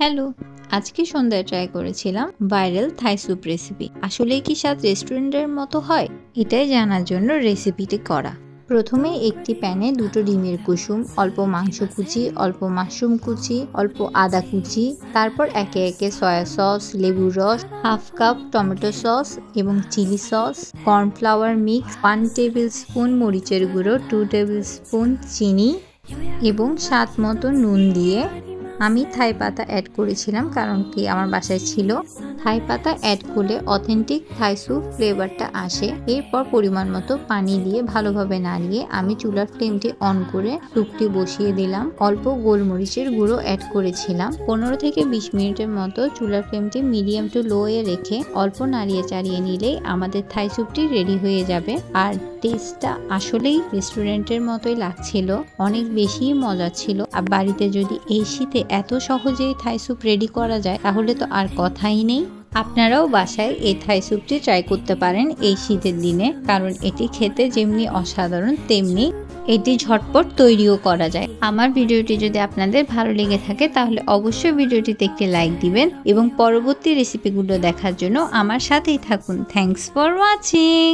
Hello, আজকে সন্ধ্যায় try করেছিলাম ভাইরাল থাই স্যুপ রেসিপি। আসলে কি স্বাদ রেস্টুরেন্টের মতো হয়? এটাই জানার জন্য রেসিপিটি করা। প্রথমে একটি প্যানে দুটো ডিমের কুসুম, অল্প মাংস কুচি, অল্প মাশরুম কুচি, অল্প আদা কুচি, তারপর একে একে সয়া সস, লেবুর রস, হাফ কাপ টমেটো সস এবং chilli sauce, cornflour mix, 1 tablespoon মরিচের গুঁড়ো, 2 টেবিল স্পুন চিনি এবং স্বাদ মতো নুন দিয়ে আমি থাই পাতা অ্যাড করেছিলাম, কারণ কি আমার বাসায় ছিল। থাই পাতা অ্যাড করলে অথেন্টিক থাই স্যুপ ফ্লেভারটা আসে। এরপর পরিমাণ মতো পানি দিয়ে ভালোভাবে নাড়িয়ে আমি চুলার ফ্লেমটি অন করে স্যুপটি বসিয়ে দিলাম। অল্প গোলমরিচের গুঁড়ো অ্যাড করেছিলাম। 15 থেকে 20 মিনিটের মতো চুলার ফ্লেমটি মিডিয়াম টু লো এ রেখে অল্প নাড়িয়ে চাড়িয়ে নিলেই আমাদের থাই স্যুপটি রেডি হয়ে যাবে। আর টেস্টটা আসলেই রেস্টুরেন্টের মতোই লাগছিল, অনেক বেশি মজা ছিল। আর বাড়িতে যদি এই শীতে এত সহজেই থাই স্যুপ রেডি করা যায় তাহলে তো আর কথাই নেই। আপনারাও বাসায় এই থাই স্যুপটি ট্রাই করতে পারেন এই শীতের দিনে, কারণ এটি খেতে যেমনি অসাধারণ তেমনি এটি ঝটপট তৈরিও করা যায়। আমার ভিডিওটি যদি আপনাদের ভালো লেগে থাকে তাহলে অবশ্যই ভিডিওটিতে একটি লাইক দিবেন এবং পরবর্তী রেসিপিগুলো দেখার জন্য আমার সাথেই থাকুন। Thanks for watching.